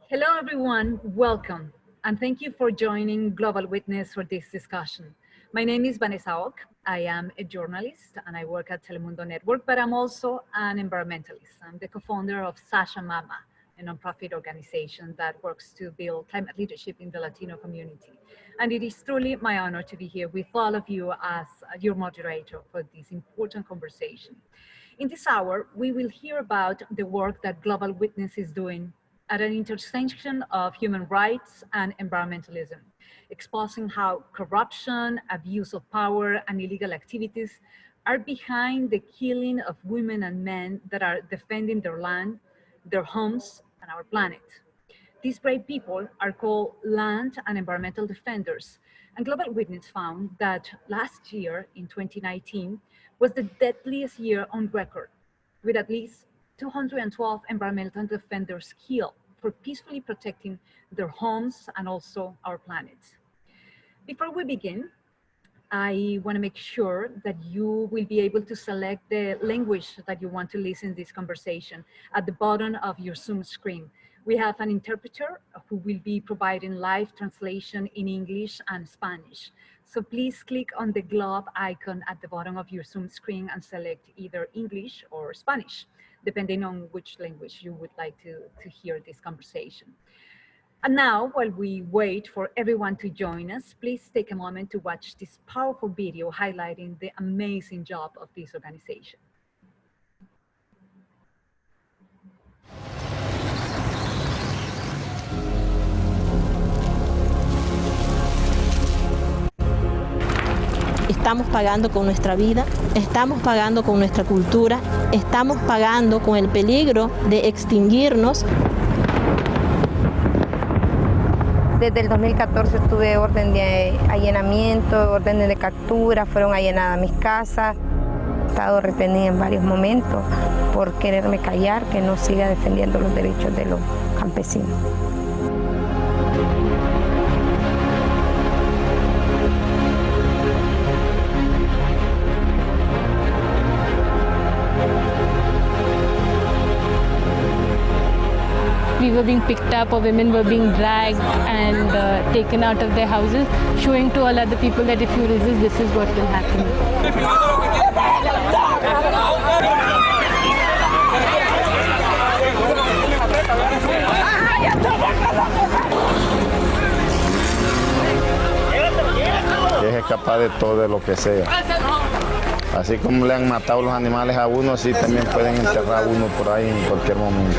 Hello, everyone. Welcome. And thank you for joining Global Witness for this discussion. My name is Vanessa Ock. I am a journalist and I work at Telemundo Network, but I'm also an environmentalist. I'm the co-founder of Sasha Mama, a nonprofit organization that works to build climate leadership in the Latino community. And it is truly my honor to be here with all of you as your moderator for this important conversation. In this hour, we will hear about the work that Global Witness is doing at an intersection of human rights and environmentalism, exposing how corruption, abuse of power, and illegal activities are behind the killing of women and men that are defending their land, their homes, and our planet. These brave people are called land and environmental defenders. And Global Witness found that last year, in 2019, was the deadliest year on record, with at least 212 environmental defenders killed for peacefully protecting their homes and also our planet. Before we begin, I want to make sure that you will be able to select the language that you want to listen to this conversation at the bottom of your Zoom screen. We have an interpreter who will be providing live translation in English and Spanish. So please click on the globe icon at the bottom of your Zoom screen and select either English or Spanish, depending on which language you would like to hear this conversation. And now, while we wait for everyone to join us, please take a moment to watch this powerful video highlighting the amazing job of this organization. Estamos pagando con nuestra vida, estamos pagando con nuestra cultura, estamos pagando con el peligro de extinguirnos. Desde el 2014 tuve orden de allanamiento, órdenes de captura, fueron allanadas mis casas. He estado retenida en varios momentos por quererme callar, que no siga defendiendo los derechos de los campesinos. We were being picked up, or women were being dragged and taken out of their houses, showing to all other people that if you resist, this is what will happen. Es escapar de todo, de lo que sea. Así como le han matado los animales a uno, así también pueden enterrar a uno por ahí en cualquier momento.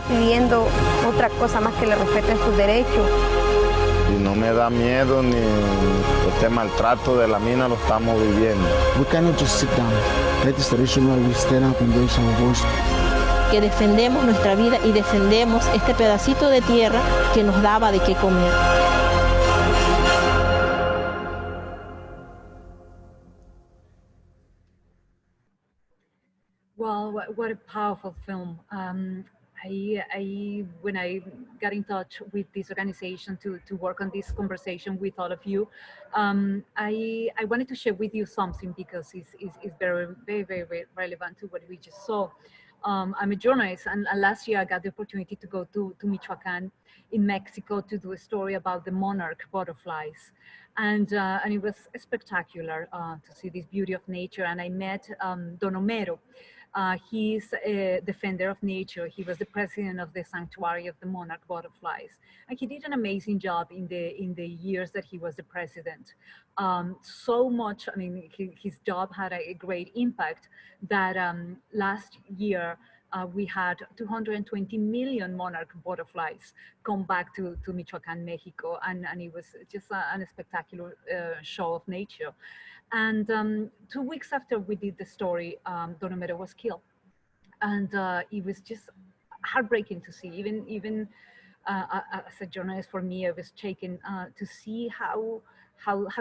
Pidiendo otra cosa más que le respeten sus derechos. Y no me da miedo ni este maltrato de la mina, lo estamos viviendo. We cannot just sit down. That is the reason why we stand up and raise our voice. Que defendemos nuestra vida y defendemos este pedacito de tierra que nos daba de qué comer. Well, what a powerful film. When I got in touch with this organization to work on this conversation with all of you, I wanted to share with you something because it's very relevant to what we just saw. I'm a journalist, and last year I got the opportunity to go to Michoacan in Mexico to do a story about the monarch butterflies. And it was spectacular to see this beauty of nature. And I met Don Homero. He's a defender of nature. He was the president of the Sanctuary of the Monarch Butterflies. And he did an amazing job in the years that he was the president. So much, I mean, his job had a great impact that last year, we had 220 million monarch butterflies come back to Michoacan, Mexico, and it was just a spectacular show of nature. And 2 weeks after we did the story, Don Homero was killed. And it was just heartbreaking to see, even as a journalist, for me, I was shaken to see how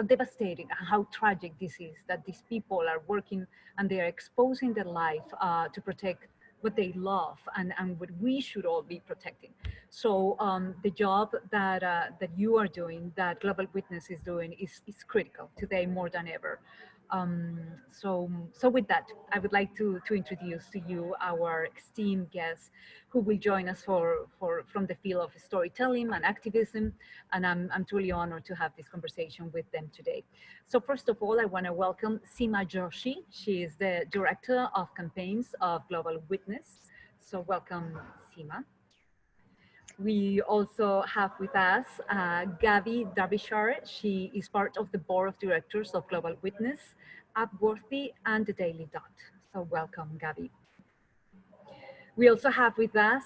devastating and how tragic this is, that these people are working and they are exposing their life to protect what they love and what we should all be protecting. So the job that you are doing, that Global Witness is doing, is critical today more than ever. So with that, I would like to introduce to you our esteemed guests who will join us from the field of storytelling and activism, and I'm truly honored to have this conversation with them today. So first of all, I want to welcome Seema Joshi. She is the Director of Campaigns of Global Witness. So welcome, Seema. We also have with us Gaby Derbyshire. She is part of the board of directors of Global Witness, Upworthy, and the Daily Dot. So welcome, Gaby. We also have with us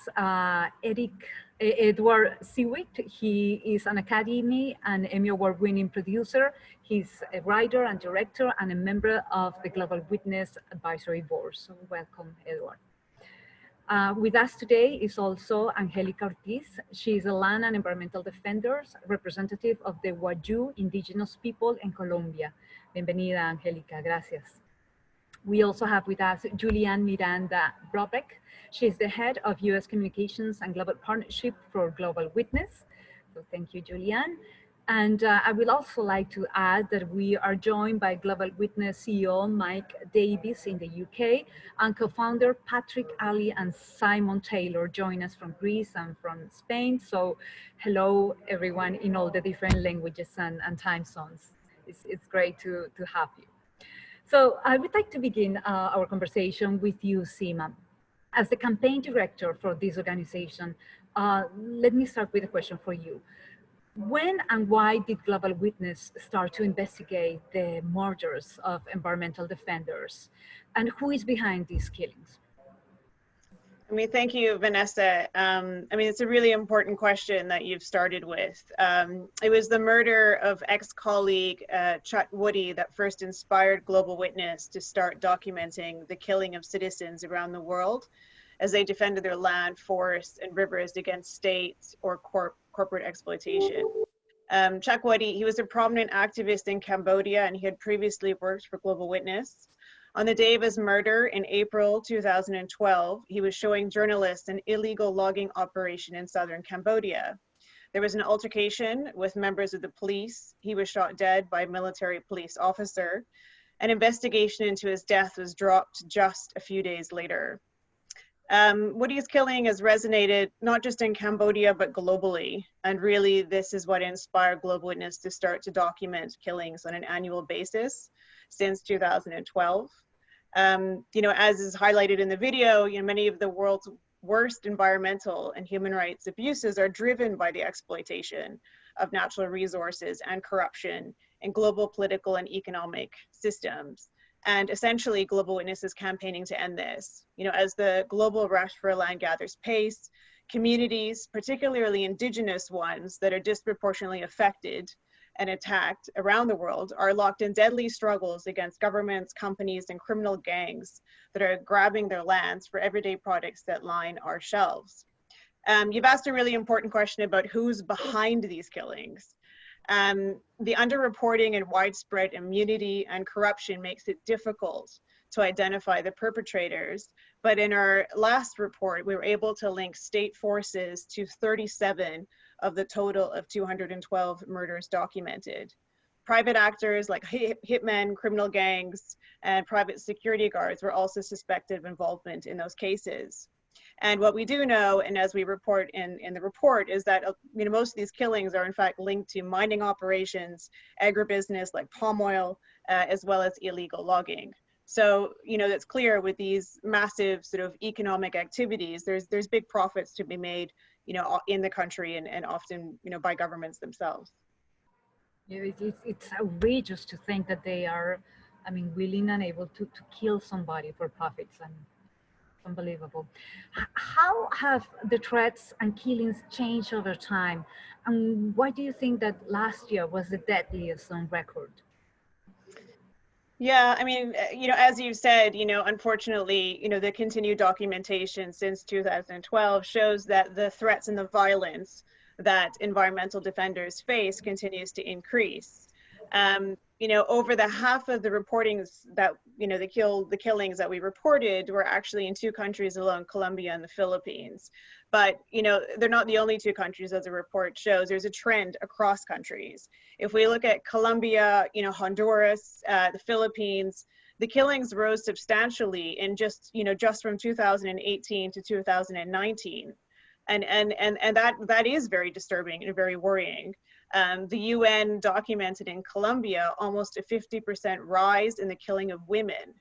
Edward Seawick. He is an Academy and Emmy Award-winning producer. He's a writer and director and a member of the Global Witness Advisory Board. So welcome, Edward. With us today is also Angelica Ortiz. She is a land and environmental defender, representative of the Wayuu indigenous people in Colombia. Bienvenida, Angelica, gracias. We also have with us Julianne Miranda Brobeck. She is the head of US Communications and Global Partnership for Global Witness. So thank you, Julianne. And I would also like to add that we are joined by Global Witness CEO Mike Davis in the UK and co-founder Patrick Ali and Simon Taylor join us from Greece and from Spain. So hello, everyone in all the different languages and time zones. It's great to have you. So I would like to begin our conversation with you, Seema. As the campaign director for this organization, let me start with a question for you. When and why did Global Witness start to investigate the murders of environmental defenders? And who is behind these killings? I mean, thank you, Vanessa. I mean, it's a really important question that you've started with. It was the murder of ex-colleague Chuck Woody that first inspired Global Witness to start documenting the killing of citizens around the world as they defended their land, forests, and rivers against state or corporate exploitation. Chuck Woody, he was a prominent activist in Cambodia, and he had previously worked for Global Witness. On the day of his murder in April 2012, he was showing journalists an illegal logging operation in southern Cambodia. There was an altercation with members of the police. He was shot dead by a military police officer. An investigation into his death was dropped just a few days later. Woody's killing has resonated not just in Cambodia, but globally. And really, this is what inspired Global Witness to start to document killings on an annual basis since 2012. You know, as is highlighted in the video, you know, many of the world's worst environmental and human rights abuses are driven by the exploitation of natural resources and corruption in global political and economic systems. And essentially, Global Witness is campaigning to end this. You know, as the global rush for land gathers pace, communities, particularly indigenous ones that are disproportionately affected and attacked around the world, are locked in deadly struggles against governments, companies, and criminal gangs that are grabbing their lands for everyday products that line our shelves. You've asked a really important question about who's behind these killings. The underreporting and widespread immunity and corruption makes it difficult to identify the perpetrators. But in our last report, we were able to link state forces to 37 of the total of 212 murders documented. Private actors like hitmen, criminal gangs, and private security guards were also suspected of involvement in those cases. And what we do know, and as we report in the report, is that you know, most of these killings are in fact linked to mining operations, agribusiness like palm oil, as well as illegal logging. So, you know, that's clear with these massive sort of economic activities, there's big profits to be made, you know, in the country and often, you know, by governments themselves. Yeah, it's outrageous to think that they are, I mean, willing and able to kill somebody for profits, and unbelievable. How have the threats and killings changed over time? And why do you think that last year was the deadliest on record? Yeah, I mean, as you said, unfortunately, the continued documentation since 2012 shows that the threats and the violence that environmental defenders face continues to increase. Over the half of the reportings that, the killings that we reported were actually in 2 countries alone, Colombia and the Philippines. But, they're not the only 2 countries, as the report shows. There's a trend across countries. If we look at Colombia, Honduras, the Philippines, the killings rose substantially in just from 2018 to 2019. And that is very disturbing and very worrying. The UN documented in Colombia almost a 50% rise in the killing of women.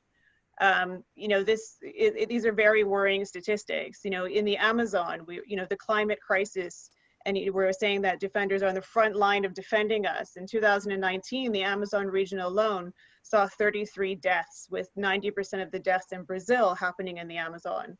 These are very worrying statistics. In the Amazon, the climate crisis, and we're saying that defenders are on the front line of defending us. In 2019, the Amazon region alone saw 33 deaths, with 90% of the deaths in Brazil happening in the Amazon.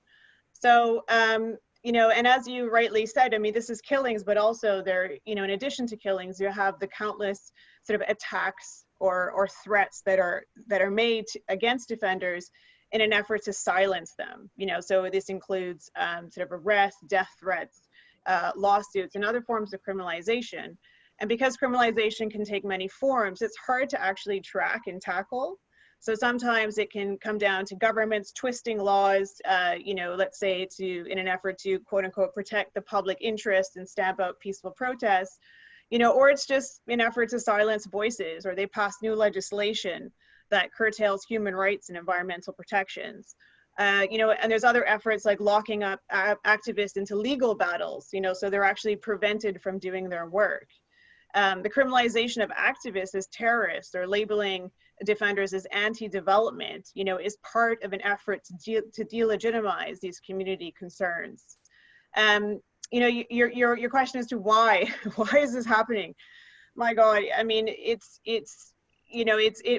So, and as you rightly said, I mean, this is killings, but also there, in addition to killings, you have the countless sort of attacks or threats that are made against defenders in an effort to silence them. So this includes sort of arrest, death threats, lawsuits, and other forms of criminalization. And because criminalization can take many forms, it's hard to actually track and tackle. So sometimes it can come down to governments twisting laws, let's say in an effort to quote unquote protect the public interest and stamp out peaceful protests, or it's just an effort to silence voices, or they pass new legislation that curtails human rights and environmental protections. And there's other efforts like locking up activists into legal battles, so they're actually prevented from doing their work. The criminalization of activists as terrorists or labeling defenders as anti-development, is part of an effort to delegitimize these community concerns. Your question as to why is this happening? My God, I mean, it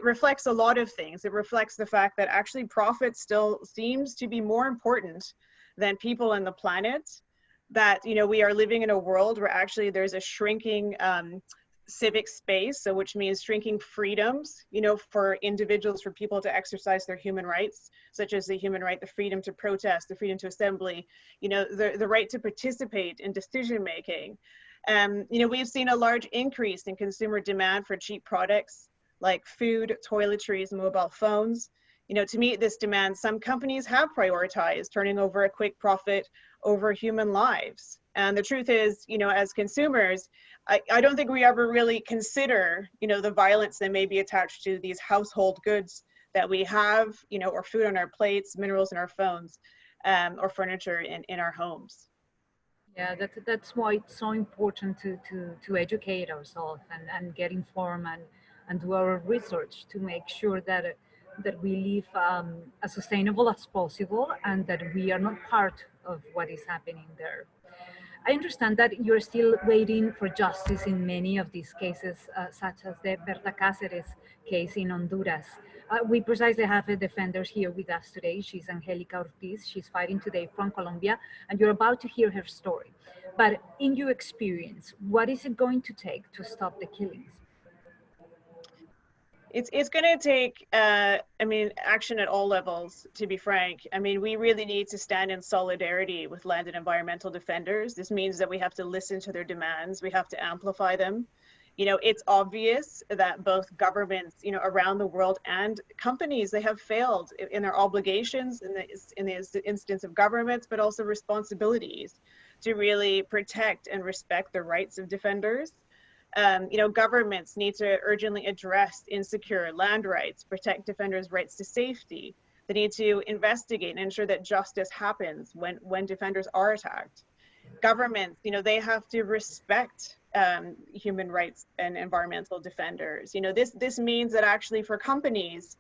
reflects a lot of things. It reflects the fact that actually profit still seems to be more important than people and the planet. That, we are living in a world where actually there's a shrinking civic space, so which means shrinking freedoms, for individuals, for people to exercise their human rights, such as the human right, the freedom to protest, the freedom to assembly, the right to participate in decision making. We've seen a large increase in consumer demand for cheap products like food, toiletries, mobile phones. To meet this demand, some companies have prioritized turning over a quick profit over human lives. And the truth is, as consumers, I don't think we ever really consider, the violence that may be attached to these household goods that we have, or food on our plates, minerals in our phones, or furniture in our homes. Yeah, that's why it's so important to educate ourselves and get informed and do our research to make sure that we live as sustainable as possible and that we are not part of what is happening there. I understand that you're still waiting for justice in many of these cases, such as the Berta Cáceres case in Honduras. We precisely have a defender here with us today. She's Angélica Ortiz. She's fighting today from Colombia, and you're about to hear her story. But in your experience, what is it going to take to stop the killings? It's going to take, action at all levels, to be frank. I mean, we really need to stand in solidarity with land and environmental defenders. This means that we have to listen to their demands. We have to amplify them. It's obvious that both governments, around the world and companies, they have failed in their obligations in the instance of governments, but also responsibilities to really protect and respect the rights of defenders. Governments need to urgently address insecure land rights, protect defenders' rights to safety. They need to investigate and ensure that justice happens when defenders are attacked. Governments, they have to respect human rights and environmental defenders. This means that actually for companies,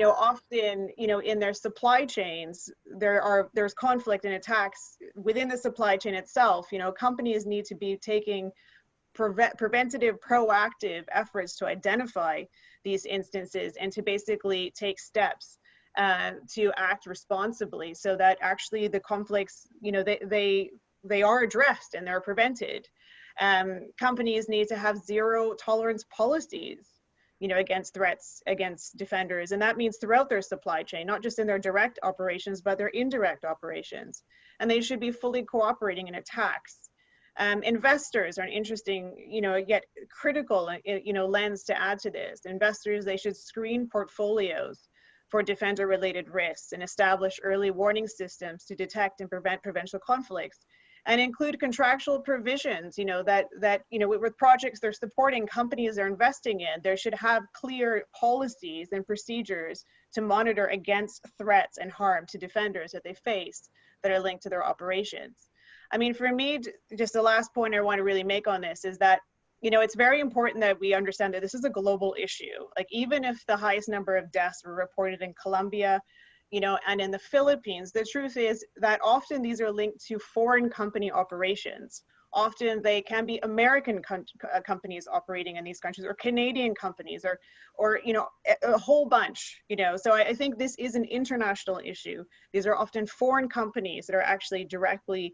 often, in their supply chains, there's conflict and attacks within the supply chain itself. Companies need to be taking preventative, proactive efforts to identify these instances and to basically take steps to act responsibly, so that actually the conflicts, they are addressed and they're prevented. Companies need to have zero tolerance policies. against threats against defenders. And that means throughout their supply chain, not just in their direct operations, but their indirect operations. And they should be fully cooperating in attacks. Investors are an interesting, yet critical, lens to add to this. Investors, they should screen portfolios for defender-related risks and establish early warning systems to detect and prevent provincial conflicts, and include contractual provisions, with projects they're supporting, companies they're investing in, there should have clear policies and procedures to monitor against threats and harm to defenders that they face that are linked to their operations. I mean, for me, just the last point I want to really make on this is that, it's very important that we understand that this is a global issue. Like, even if the highest number of deaths were reported in Colombia, and in the Philippines, the truth is that often these are linked to foreign company operations. Often they can be American companies operating in these countries, or Canadian companies, or a whole bunch. So I think this is an international issue. These are often foreign companies that are actually directly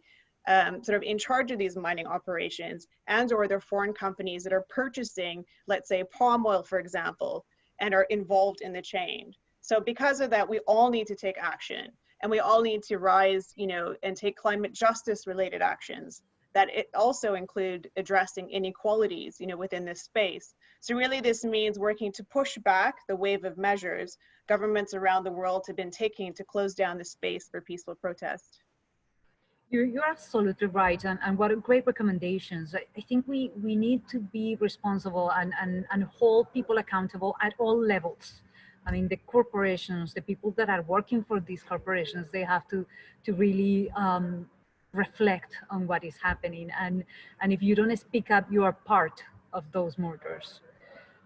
sort of in charge of these mining operations, or they're foreign companies that are purchasing, let's say, palm oil, for example, and are involved in the chain. So because of that, we all need to take action, and we all need to rise, and take climate justice related actions that it also include addressing inequalities, within this space. So really this means working to push back the wave of measures governments around the world have been taking to close down the space for peaceful protest. You're absolutely right, and what great recommendations. I think we need to be responsible and hold people accountable at all levels. I mean, the corporations, the people that are working for these corporations, they have to really reflect on what is happening. And if you don't speak up, you are part of those murders.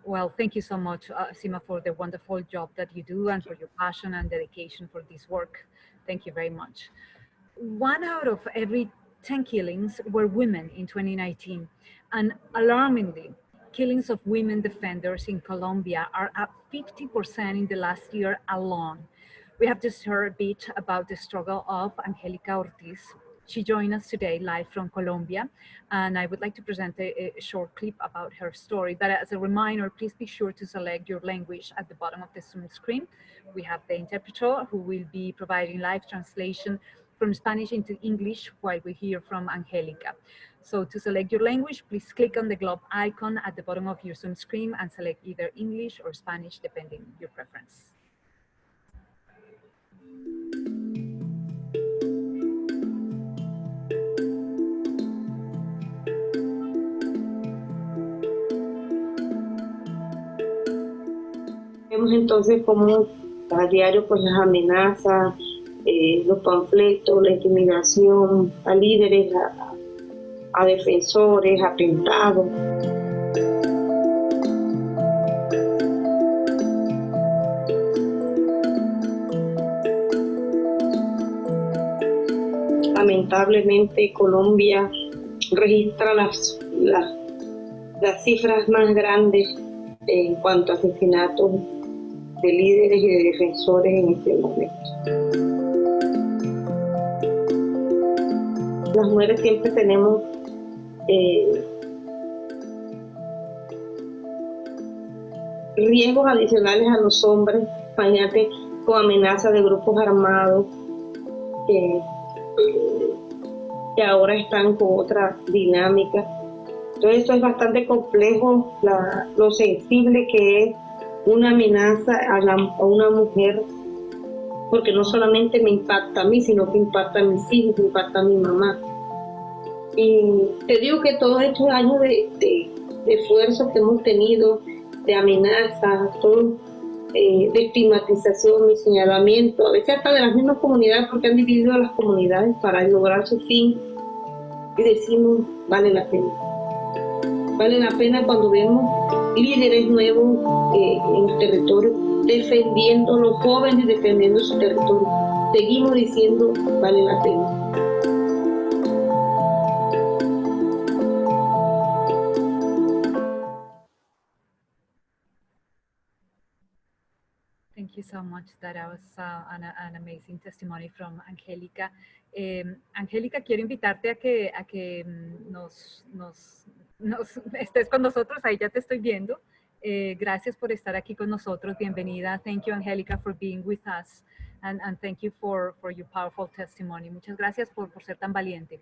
Well, thank you so much, Sima, for the wonderful job that you do and for your passion and dedication for this work. Thank you very much. 1 out of every 10 killings were women in 2019. And alarmingly, killings of women defenders in Colombia are up 50% in the last year alone. We have just heard a bit about the struggle of Angelica Ortiz. She joined us today live from Colombia, and I would like to present a short clip about her story. But as a reminder, please be sure to select your language at the bottom of the Zoom screen. We have the interpreter who will be providing live translation from Spanish into English while we hear from Angelica. So to select your language, please click on the globe icon at the bottom of your Zoom screen and select either English or Spanish, depending on your preference. Vemos entonces cómo a diario pues las amenazas, los panfletos, la intimidación a líderes, a defensores, atentados. Lamentablemente Colombia registra las cifras más grandes en cuanto a asesinatos de líderes y de defensores en este momento. Las mujeres siempre tenemos riesgos adicionales a los hombres, imagínate, con amenazas de grupos armados que ahora están con otra dinámica. Entonces esto es bastante complejo, lo sensible que es una amenaza a una mujer, porque no solamente me impacta a mí, sino que impacta a mis hijos, impacta a mi mamá. Y te digo que todos estos años de esfuerzo que hemos tenido, de amenazas, todo, de estigmatización y señalamiento, a veces hasta de las mismas comunidades, porque han dividido a las comunidades para lograr su fin, y decimos, vale la pena. Vale la pena cuando vemos líderes nuevos en el territorio, defendiendo a los jóvenes, defendiendo su territorio. Seguimos diciendo, vale la pena. Thank you so much. That was an amazing testimony from Angelica. Angelica, quiero invitarte a que nos estés con nosotros. Ahí ya te estoy viendo. Gracias por estar aquí con nosotros. Bienvenida. Thank you, Angélica, for being with us. And thank you for your powerful testimony. Muchas gracias por ser tan valiente.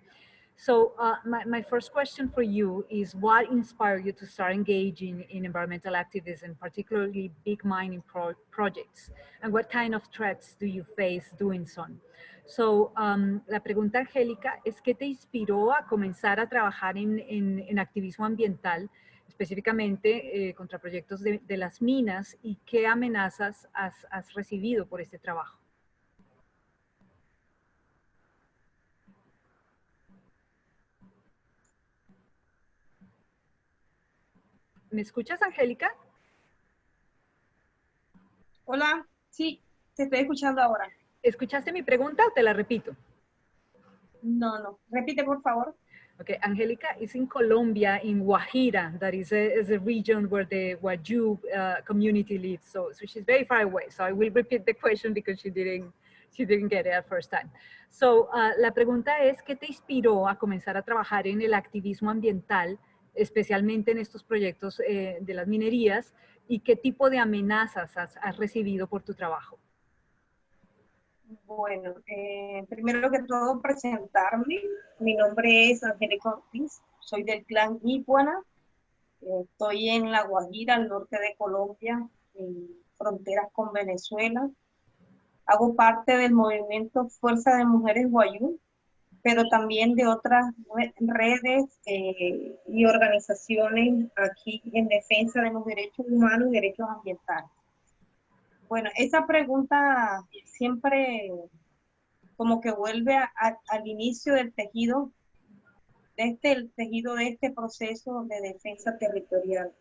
So my first question for you is, what inspired you to start engaging in environmental activism, particularly big mining projects? And what kind of threats do you face doing so? So la pregunta, Angélica, es ¿qué te inspiró a comenzar a trabajar en activismo ambiental, específicamente contra proyectos de las minas, y qué amenazas has recibido por este trabajo? ¿Me escuchas, Angélica? Hola, sí, te estoy escuchando ahora. ¿Escuchaste mi pregunta o te la repito? No, repite por favor. Okay, Angélica is in Colombia, in Guajira, that is a region where the Wayuu community lives. So she's very far away. So I will repeat the question because she didn't get it at first time. So la pregunta es, ¿qué te inspiró a comenzar a trabajar en el activismo ambiental, especialmente en estos proyectos de las minerías, y qué tipo de amenazas has recibido por tu trabajo? Bueno, primero que todo presentarme. Mi nombre es Angélica Ortiz, soy del clan Ipuana. Estoy en La Guajira, al norte de Colombia, en fronteras con Venezuela. Hago parte del movimiento Fuerza de Mujeres Wayuu, pero también de otras redes y organizaciones aquí en defensa de los derechos humanos y derechos ambientales. Bueno, esa pregunta siempre como que vuelve al inicio del tejido, de este proceso de defensa territorial.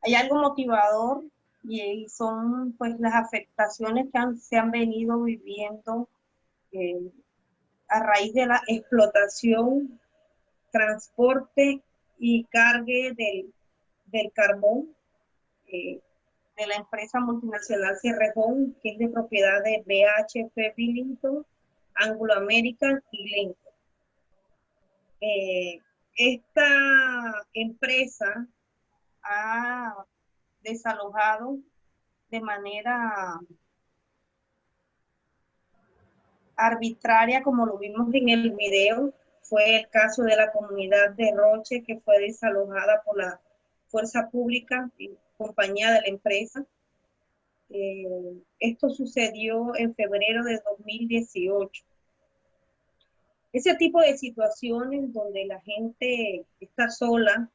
Hay algo motivador y son pues las afectaciones que se han venido viviendo a raíz de la explotación, transporte y cargue del carbón de la empresa multinacional Cerrejón, que es de propiedad de BHP Billington, Anglo American y Glencore. Esta empresa ha desalojado de manera arbitraria, como lo vimos en el video. Fue el caso de la comunidad de Roche, que fue desalojada por la fuerza pública y compañía de la empresa. Esto sucedió en febrero de 2018. Ese tipo de situaciones donde la gente está sola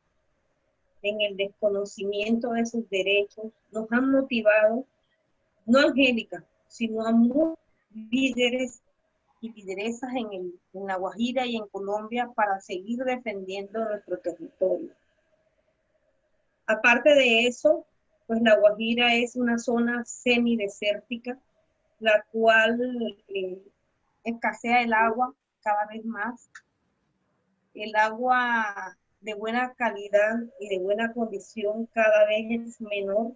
en el desconocimiento de sus derechos nos han motivado, no a Angélica, sino a muchos líderes y lideresas en La Guajira y en Colombia para seguir defendiendo nuestro territorio. Aparte de eso, pues La Guajira es una zona semidesértica, la cual escasea el agua cada vez más. El agua de buena calidad y de buena condición cada vez es menor.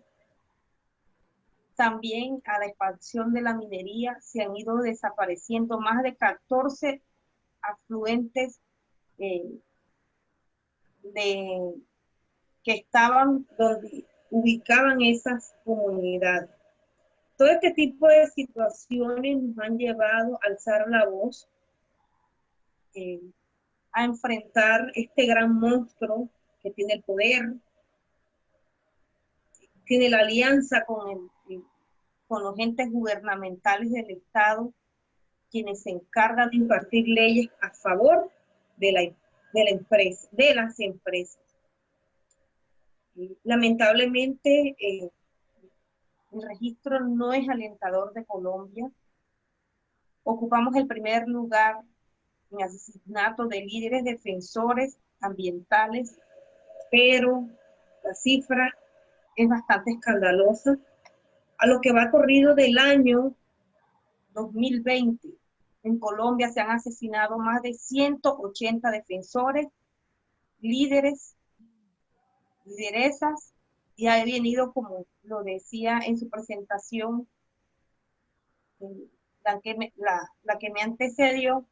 También a la expansión de la minería se han ido desapareciendo más de 14 afluentes que estaban donde ubicaban esas comunidades. Todo este tipo de situaciones nos han llevado a alzar la voz, a enfrentar este gran monstruo que tiene el poder, tiene la alianza con los entes gubernamentales del Estado, quienes se encargan de impartir leyes a favor de las empresas. Lamentablemente, el registro no es alentador de Colombia. Ocupamos el primer lugar en asesinato de líderes defensores ambientales, pero la cifra es bastante escandalosa. A lo que va corrido del año 2020, en Colombia se han asesinado más de 180 defensores, líderes, lideresas, y ha venido, como lo decía en su presentación, la que me antecedió,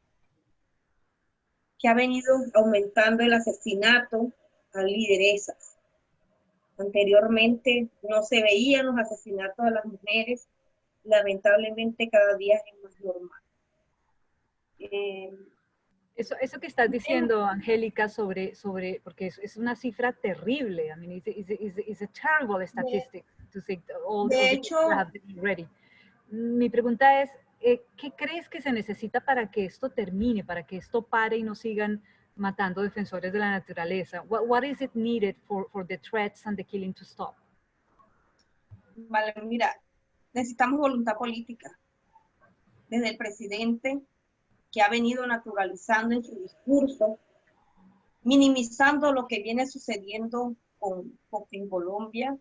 que ha venido aumentando el asesinato a lideresas. Anteriormente no se veían los asesinatos de las mujeres, lamentablemente cada día es más normal. Eso que estás diciendo, Angélica, porque es una cifra terrible. I mean, it's a terrible statistic to say all the people have been ready. Mi pregunta es, ¿qué crees que se necesita para que esto termine, para que esto pare y no sigan matando defensores de la naturaleza? What is it needed for the threats and the killing to stop? Vale, mira, necesitamos voluntad política. Desde el presidente, que ha venido naturalizando en su discurso, minimizando lo que viene sucediendo en Colombia.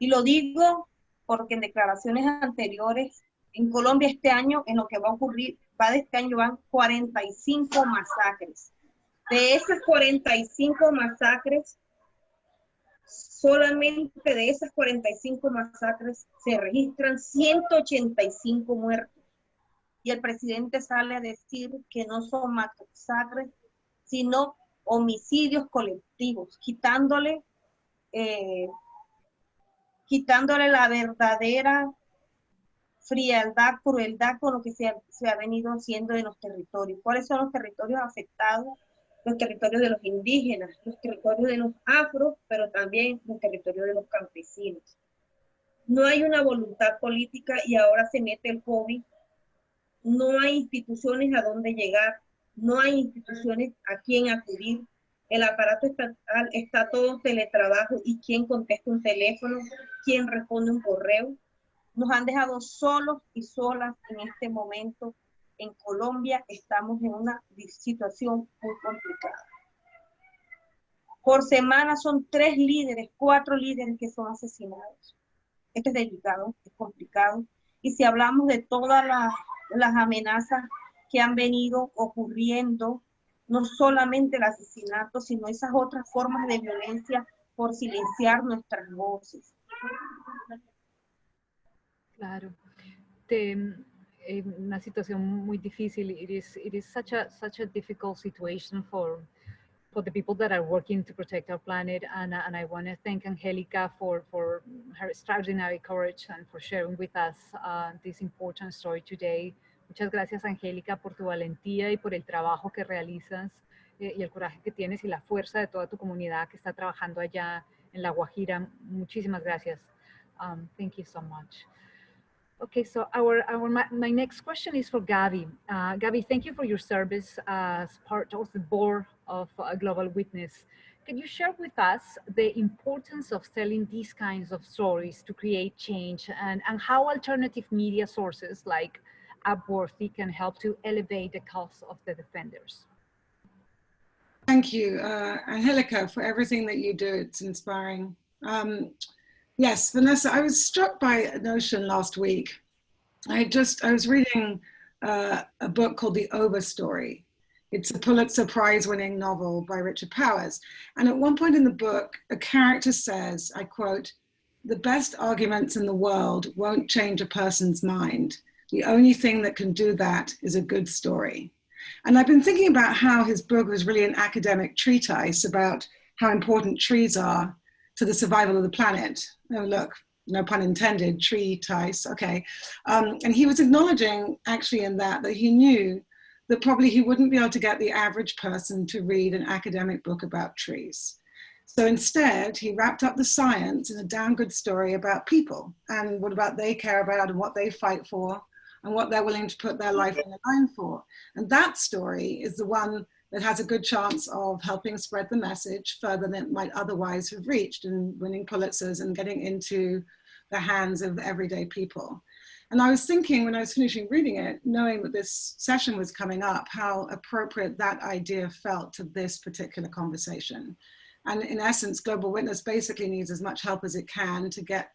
Y lo digo porque en declaraciones anteriores, en Colombia este año, en lo que va a ocurrir, de este año van 45 masacres. De esas 45 masacres, solamente de esas 45 masacres se registran 185 muertos. Y el presidente sale a decir que no son masacres, sino homicidios colectivos, quitándole la verdadera frialdad, crueldad con lo que se ha venido haciendo en los territorios. ¿Cuáles son los territorios afectados? Los territorios de los indígenas, los territorios de los afros, pero también los territorios de los campesinos. No hay una voluntad política y ahora se mete el COVID. No hay instituciones a dónde llegar, no hay instituciones a quién acudir. El aparato estatal está todo teletrabajo y quién contesta un teléfono, quién responde un correo. Nos han dejado solos y solas en este momento. En Colombia estamos en una situación muy complicada. Por semana son 3 líderes, 4 líderes que son asesinados. Esto es delicado, es complicado. Y si hablamos de todas las amenazas que han venido ocurriendo, no solamente el asesinato, sino esas otras formas de violencia por silenciar nuestras voces. Claro. Una situación muy difícil. It is such a difficult situation for the people that are working to protect our planet, and I want to thank Angélica for her extraordinary courage and for sharing with us this important story today. Muchas gracias, Angélica, por tu valentía y por el trabajo que realizas y el coraje que tienes y la fuerza de toda tu comunidad que está trabajando allá en La Guajira. Muchísimas gracias. Thank you so much. Okay, so my next question is for Gaby. Gaby, thank you for your service as part of the board of Global Witness. Can you share with us the importance of telling these kinds of stories to create change and how alternative media sources like Upworthy can help to elevate the cause of the defenders? Thank you, Angélica, for everything that you do. It's inspiring. Yes, Vanessa, I was struck by a notion last week. I was reading a book called The Overstory. It's a Pulitzer Prize winning novel by Richard Powers. And at one point in the book, a character says, I quote, "The best arguments in the world won't change a person's mind. The only thing that can do that is a good story." And I've been thinking about how his book was really an academic treatise about how important trees are to the survival of the planet. Oh, look, no pun intended, treatise, okay. And he was acknowledging actually in that he knew that probably he wouldn't be able to get the average person to read an academic book about trees. So instead, he wrapped up the science in a damn good story about people and what they care about and what they fight for and what they're willing to put their life on the line for. And that story is the one that has a good chance of helping spread the message further than it might otherwise have reached and winning Pulitzers and getting into the hands of everyday people. And I was thinking when I was finishing reading it, knowing that this session was coming up, how appropriate that idea felt to this particular conversation. And in essence, Global Witness basically needs as much help as it can to get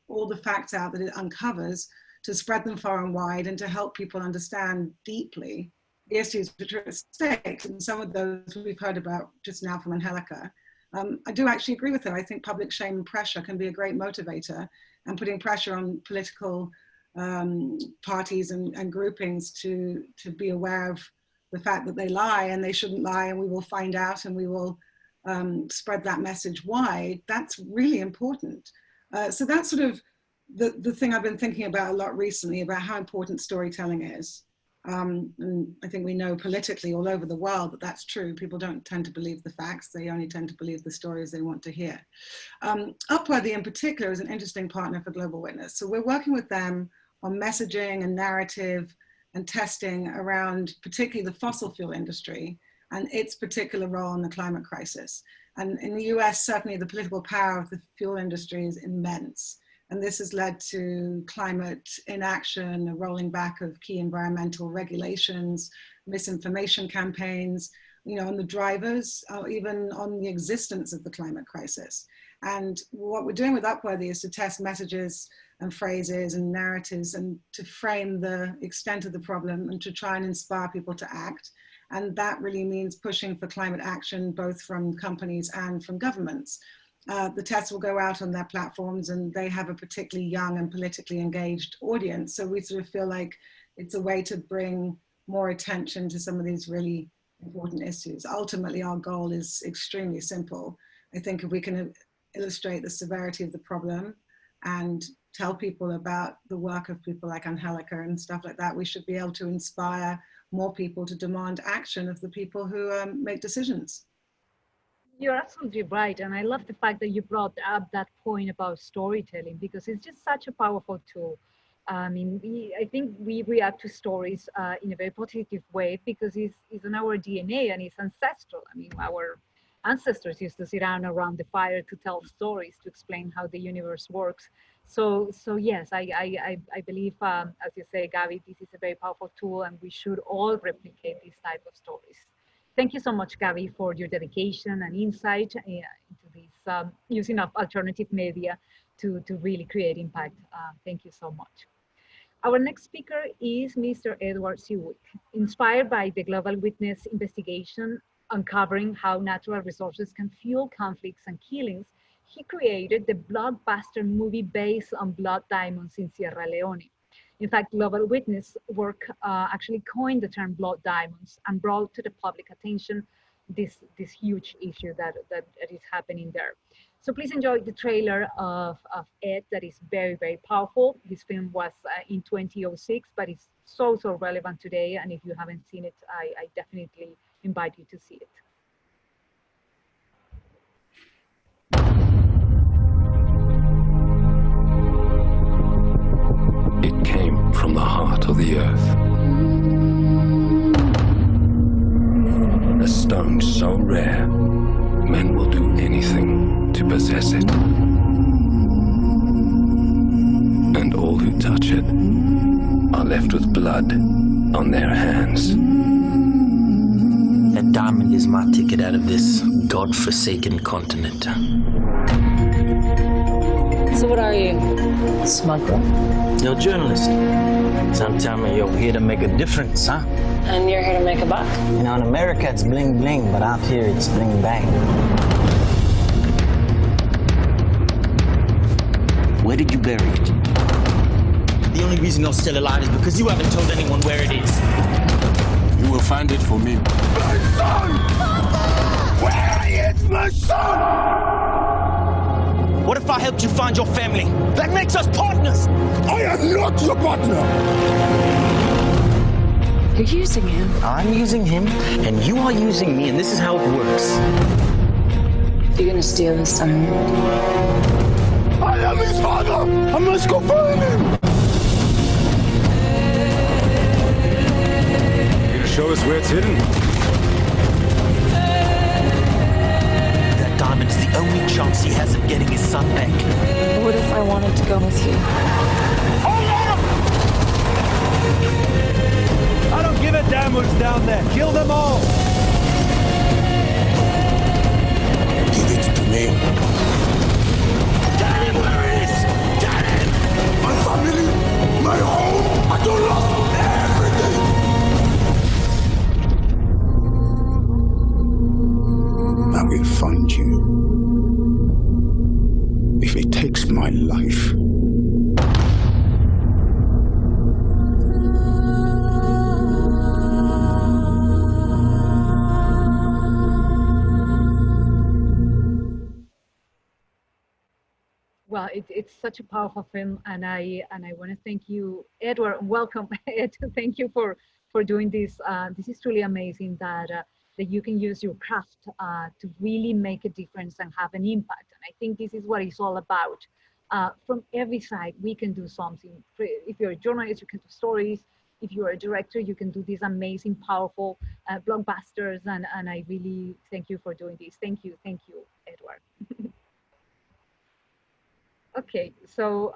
all the facts out that it uncovers, to spread them far and wide, and to help people understand deeply the issues which are at stake. And some of those we've heard about just now from Angélica. I do actually agree with her. I think public shame and pressure can be a great motivator, and putting pressure on political parties and groupings to be aware of the fact that they lie and they shouldn't lie, and we will find out and we will spread that message wide, that's really important. So that's sort of the thing I've been thinking about a lot recently, about how important storytelling is. And I think we know politically all over the world that that's true. People don't tend to believe the facts. They only tend to believe the stories they want to hear. Upworthy in particular is an interesting partner for Global Witness. So we're working with them on messaging and narrative and testing around particularly the fossil fuel industry and its particular role in the climate crisis. And in the US, certainly the political power of the fuel industry is immense. And this has led to climate inaction, a rolling back of key environmental regulations, misinformation campaigns, on the drivers, or even on the existence of the climate crisis. And what we're doing with Upworthy is to test messages and phrases and narratives and to frame the extent of the problem and to try and inspire people to act. And that really means pushing for climate action, both from companies and from governments. The tests will go out on their platforms and they have a particularly young and politically engaged audience. So we sort of feel like it's a way to bring more attention to some of these really important issues. Ultimately, our goal is extremely simple. I think if we can illustrate the severity of the problem and tell people about the work of people like Angelica and stuff like that, we should be able to inspire more people to demand action of the people who make decisions. You're absolutely right. And I love the fact that you brought up that point about storytelling, because it's just such a powerful tool. I mean, I think we react to stories in a very positive way because it's in our DNA and it's ancestral. I mean, our ancestors used to sit down around the fire to tell stories, to explain how the universe works. So yes, I believe, as you say, Gabby, this is a very powerful tool and we should all replicate these type of stories. Thank you so much, Gabby, for your dedication and insight into this using of alternative media to really create impact. Thank you so much. Our next speaker is Mr. Edward Seawick. Inspired by the Global Witness investigation uncovering how natural resources can fuel conflicts and killings, he created the blockbuster movie based on blood diamonds in Sierra Leone. In fact, Global Witness work actually coined the term blood diamonds and brought to the public attention this huge issue that is happening there. So please enjoy the trailer of Ed that is very, very powerful. This film was in 2006, but it's so relevant today. And if you haven't seen it, I definitely invite you to see it. It came from the heart of the earth. A stone so rare, men will do anything to possess it. And all who touch it are left with blood on their hands. That diamond is my ticket out of this God-forsaken continent. So what are you? Smuggler? You're a journalist. So tell me you're here to make a difference, huh? And you're here to make a buck? You know, in America it's bling bling, but out here it's bling bang. Where did you bury it? The only reason you're still alive is because you haven't told anyone where it is. You will find it for me. My son! Where is my son? What if I helped you find your family? That makes us partners! I am not your partner! You're using him. I'm using him, and you are using me, and this is how it works. You're gonna steal this diamond. I am his father! I must go find him! You gonna show us where it's hidden? That diamond's the only chance he has of getting his son back. What if I wanted to go with you? I don't give a damn who's down there. Kill them all. Give it to me. Tell him where it is! Tell him! My family, my home, I don't lost everything. I will find you. If it takes my life. Well, it's such a powerful film, and I want to thank you, Edward. Welcome, Ed. Thank you for doing this. This is truly amazing that you can use your craft to really make a difference and have an impact. And I think this is what it's all about. From every side, we can do something. If you're a journalist, you can do stories. If you're a director, you can do these amazing, powerful blockbusters. And I really thank you for doing this. Thank you, Edward. Okay, so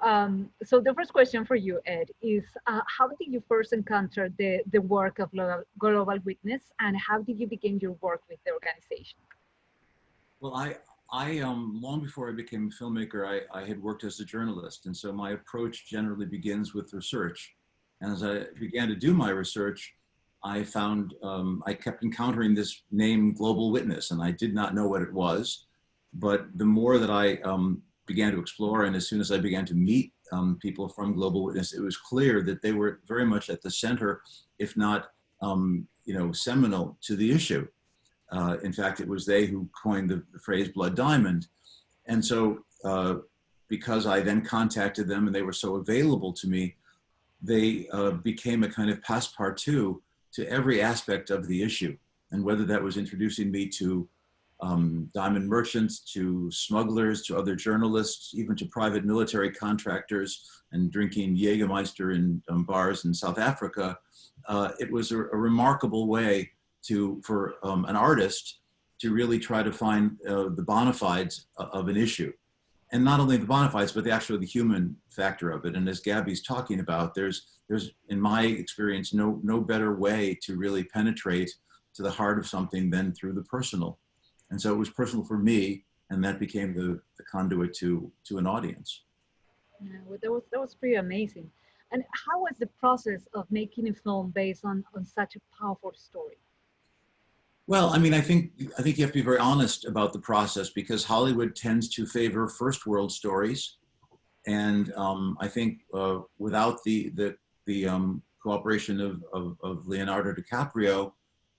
so the first question for you, Ed, is how did you first encounter the work of Global Witness, and how did you begin your work with the organization? Well, I long before I became a filmmaker, I had worked as a journalist, and so my approach generally begins with research. And as I began to do my research, I found I kept encountering this name Global Witness, and I did not know what it was. But the more that I began to explore, and as soon as I began to meet people from Global Witness, it was clear that they were very much at the center, if not seminal to the issue. In fact, it was they who coined the phrase Blood Diamond. And so because I then contacted them and they were so available to me, they became a kind of passepartout to every aspect of the issue. And whether that was introducing me to diamond merchants, to smugglers, to other journalists, even to private military contractors, and drinking Jägermeister in bars in South Africa, it was a remarkable way for an artist to really try to find the bona fides of an issue. And not only the bona fides, but the human factor of it. And as Gabby's talking about, there's in my experience, no better way to really penetrate to the heart of something than through the personal. And so it was personal for me, and that became the conduit to an audience. Yeah, well, that was pretty amazing. And how was the process of making a film based on such a powerful story? Well, I mean, I think you have to be very honest about the process, because Hollywood tends to favor first world stories, and I think without the cooperation of Leonardo DiCaprio,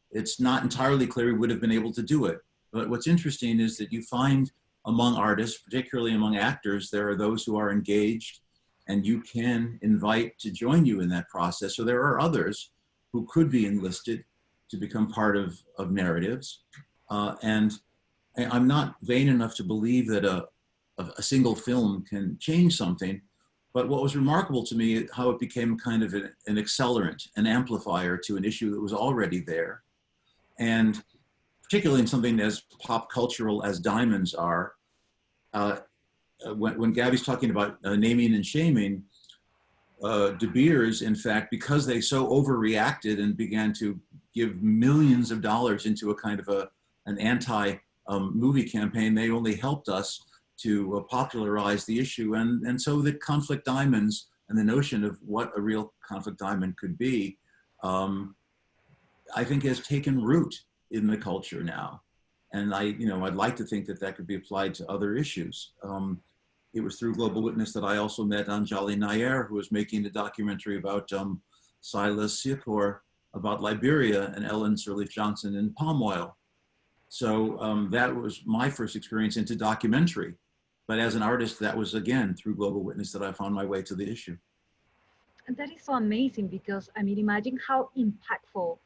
it's not entirely clear he would have been able to do it. But what's interesting is that you find among artists, particularly among actors, there are those who are engaged, and you can invite to join you in that process. So there are others who could be enlisted to become part of narratives. And I'm not vain enough to believe that a single film can change something. But what was remarkable to me is how it became kind of an accelerant, an amplifier to an issue that was already there. And particularly in something as pop cultural as diamonds are, when Gabby's talking about naming and shaming, De Beers, in fact, because they so overreacted and began to give millions of dollars into a kind of an anti-movie campaign, they only helped us to popularize the issue. And so that conflict diamonds and the notion of what a real conflict diamond could be, I think has taken root in the culture now. And I'd like to think that could be applied to other issues. It was through Global Witness that I also met Anjali Nair, who was making a documentary about Silas Secor, about Liberia, and Ellen Sirleaf Johnson in palm oil. So that was my first experience into documentary. But as an artist, that was again through Global Witness that I found my way to the issue. And that is so amazing, because I mean, imagine how impactful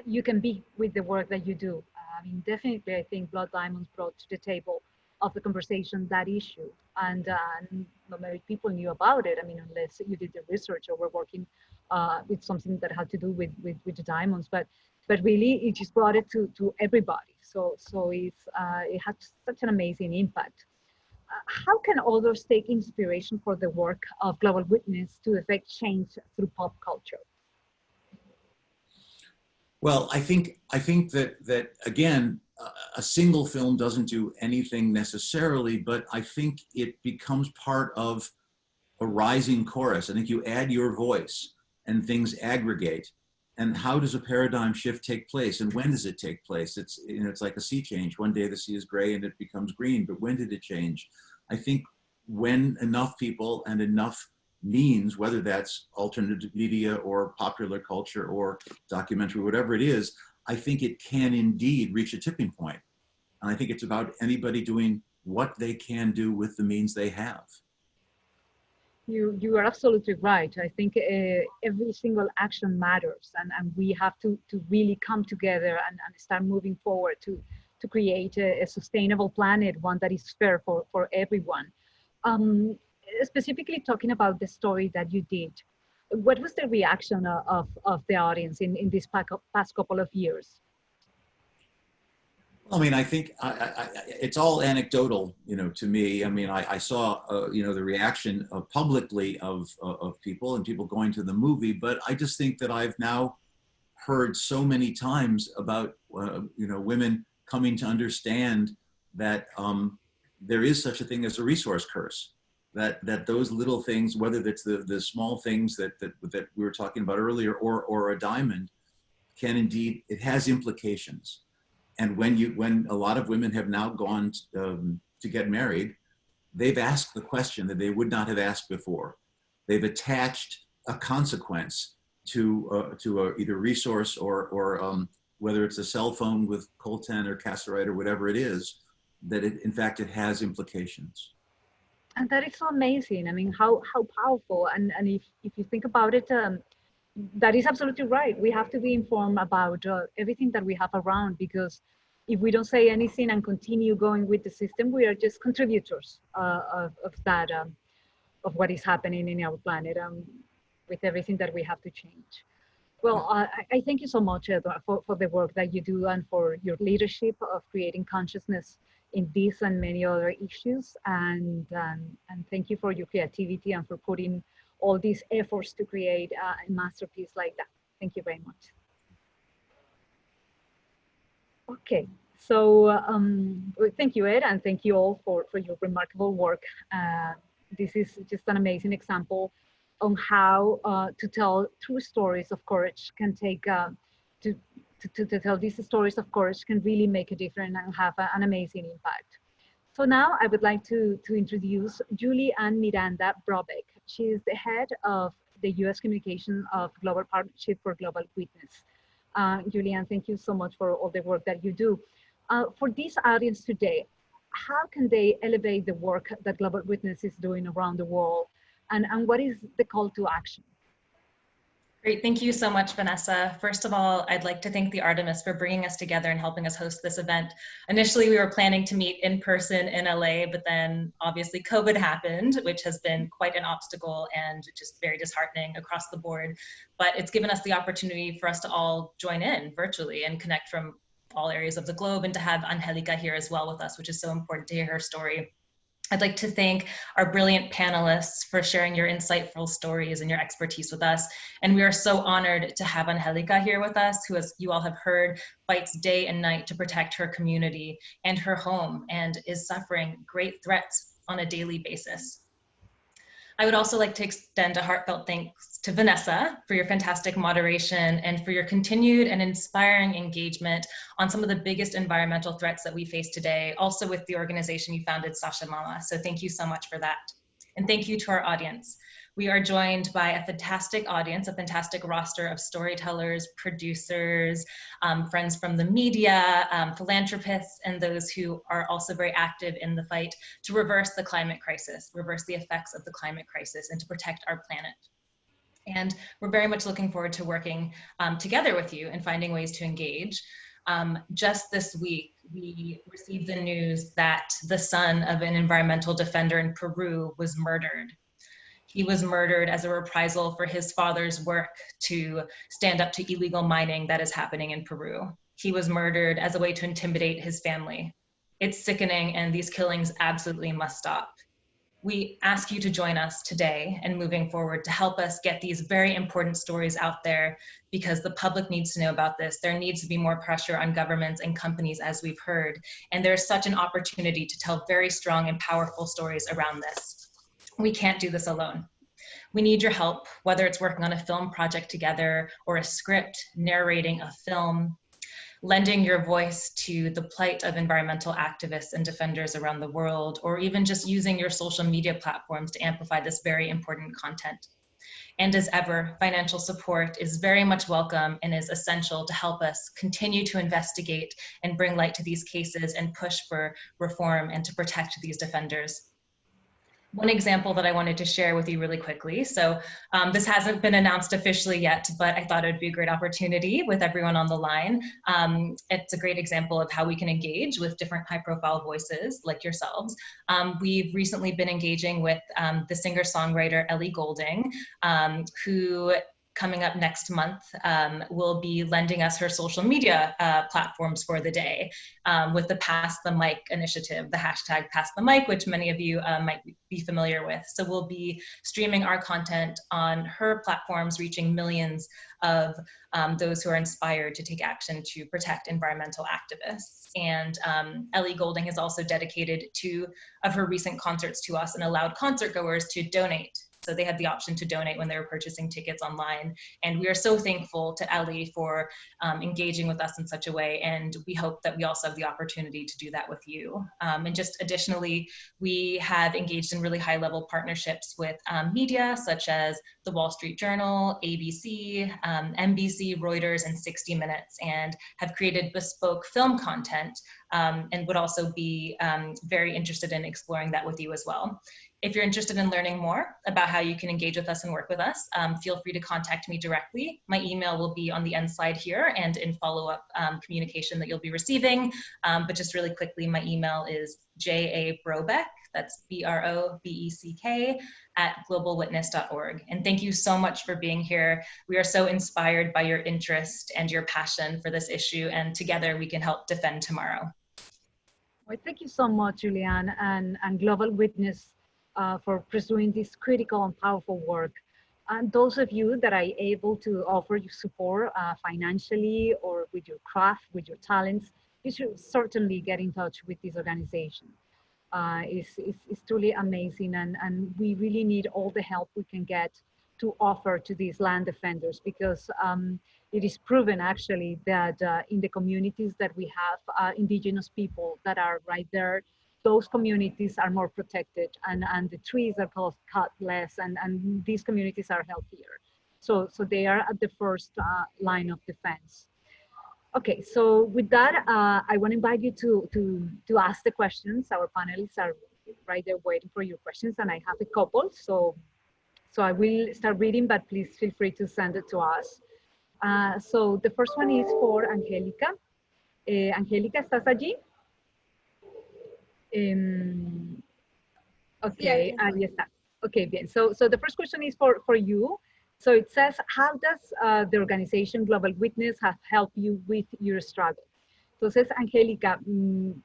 you can be with the work that you do. I mean, definitely, I think Blood Diamonds brought to the table of the conversation that issue, and not many people knew about it. I mean, unless you did the research or were working with something that had to do with the diamonds, but really it just brought it to everybody. So it had such an amazing impact. How can others take inspiration for the work of Global Witness to effect change through pop culture? Well, I think that again, a single film doesn't do anything necessarily, but I think it becomes part of a rising chorus. I think you add your voice and things aggregate. And how does a paradigm shift take place? And when does it take place? It's like a sea change. One day the sea is gray and it becomes green, but when did it change? I think when enough people and enough means, whether that's alternative media or popular culture or documentary, whatever it is, I think it can indeed reach a tipping point. And I think it's about anybody doing what they can do with the means they have. You are absolutely right. I think every single action matters, and we have to really come together and start moving forward to create a sustainable planet, one that is fair for everyone. Specifically talking about the story that you did, what was the reaction of the audience in this past couple of years? I mean, I think it's all anecdotal, you know, to me. I mean, I saw, you know, the reaction publicly of people and people going to the movie, but I just think that I've now heard so many times about, you know, women coming to understand that there is such a thing as a resource curse, that those little things, whether it's the small things that we were talking about earlier, or a diamond, can indeed, it has implications. And when a lot of women have now gone to get married, they've asked the question that they would not have asked before. They've attached a consequence to either resource or whether it's a cell phone with coltan or cassiterite or whatever it is, that in fact it has implications. And that is so amazing. I mean, how powerful. And if you think about it, that is absolutely right. We have to be informed about everything that we have around, because if we don't say anything and continue going with the system, we are just contributors of that, of what is happening in our planet, with everything that we have to change. Well, I thank you so much, Edward, for the work that you do and for your leadership of creating consciousness in this and many other issues. And thank you for your creativity and for putting all these efforts to create a masterpiece like that. Thank you very much. Okay, so thank you, Ed, and thank you all for your remarkable work. This is just an amazing example on how to tell true stories of courage can take, to tell these stories of courage can really make a difference and have an amazing impact. So now I would like to introduce Julie Ann Miranda Brobeck. She is the head of the U.S. Communication of Global Partnership for Global Witness. Julie Ann, thank you so much for all the work that you do. For this audience today, how can they elevate the work that Global Witness is doing around the world? And what is the call to action? Great, thank you so much, Vanessa. First of all, I'd like to thank the Artemis for bringing us together and helping us host this event. Initially, we were planning to meet in person in LA, but then obviously COVID happened, which has been quite an obstacle and just very disheartening across the board. But it's given us the opportunity for us to all join in virtually and connect from all areas of the globe, and to have Angelica here as well with us, which is so important to hear her story. I'd like to thank our brilliant panelists for sharing your insightful stories and your expertise with us. And we are so honored to have Angelica here with us, who, as you all have heard, fights day and night to protect her community and her home, and is suffering great threats on a daily basis. I would also like to extend a heartfelt thanks to Vanessa for your fantastic moderation and for your continued and inspiring engagement on some of the biggest environmental threats that we face today, also with the organization you founded, Sasha Mama. So thank you so much for that. And thank you to our audience. We are joined by a fantastic audience, a fantastic roster of storytellers, producers, friends from the media, philanthropists, and those who are also very active in the fight to reverse the climate crisis, reverse the effects of the climate crisis, and to protect our planet. And we're very much looking forward to working together with you and finding ways to engage. Just this week, we received the news that the son of an environmental defender in Peru was murdered. He was murdered as a reprisal for his father's work to stand up to illegal mining that is happening in Peru. He was murdered as a way to intimidate his family. It's sickening, and these killings absolutely must stop. We ask you to join us today and moving forward to help us get these very important stories out there, because the public needs to know about this. There needs to be more pressure on governments and companies, as we've heard. And there's such an opportunity to tell very strong and powerful stories around this. We can't do this alone. We need your help, whether it's working on a film project together or a script, narrating a film, lending your voice to the plight of environmental activists and defenders around the world, or even just using your social media platforms to amplify this very important content. And as ever, financial support is very much welcome and is essential to help us continue to investigate and bring light to these cases and push for reform and to protect these defenders. One example that I wanted to share with you really quickly. So this hasn't been announced officially yet, but I thought it would be a great opportunity with everyone on the line. It's a great example of how we can engage with different high-profile voices like yourselves. We've recently been engaging with the singer-songwriter Ellie Goulding, who coming up next month will be lending us her social media platforms for the day with the Pass the Mic initiative, the hashtag Pass the Mic, which many of you might be familiar with. So we'll be streaming our content on her platforms, reaching millions of those who are inspired to take action to protect environmental activists. And Ellie Goulding has also dedicated 2 of her recent concerts to us and allowed concert goers to donate. So they had the option to donate when they were purchasing tickets online. And we are so thankful to Ellie for engaging with us in such a way. And we hope that we also have the opportunity to do that with you. And just additionally, we have engaged in really high level partnerships with media such as the Wall Street Journal, ABC, NBC, Reuters, and 60 Minutes, and have created bespoke film content and would also be very interested in exploring that with you as well. If you're interested in learning more about how you can engage with us and work with us, feel free to contact me directly. My email will be on the end slide here and in follow-up communication that you'll be receiving. But just really quickly, my email is JABrobeck, that's BROBECK, @globalwitness.org. And thank you so much for being here. We are so inspired by your interest and your passion for this issue, and together we can help defend tomorrow. Well, thank you so much, Julianne, and Global Witness for pursuing this critical and powerful work. And those of you that are able to offer you support financially or with your craft, with your talents, you should certainly get in touch with this organization. It's truly amazing, and we really need all the help we can get to offer to these land defenders, because it is proven actually that in the communities that we have indigenous people that are right there, those communities are more protected, and the trees are cut less, and these communities are healthier. So they are at the first line of defense. Okay, so with that, I want to invite you to ask the questions. Our panelists are right there waiting for your questions, and I have a couple. So I will start reading, but please feel free to send it to us. So the first one is for Angélica. Angélica, ¿estás allí? Okay, ahí está. Okay, bien. So the first question is for you. So it says, how does the organization Global Witness have helped you with your struggle? Entonces, Angélica,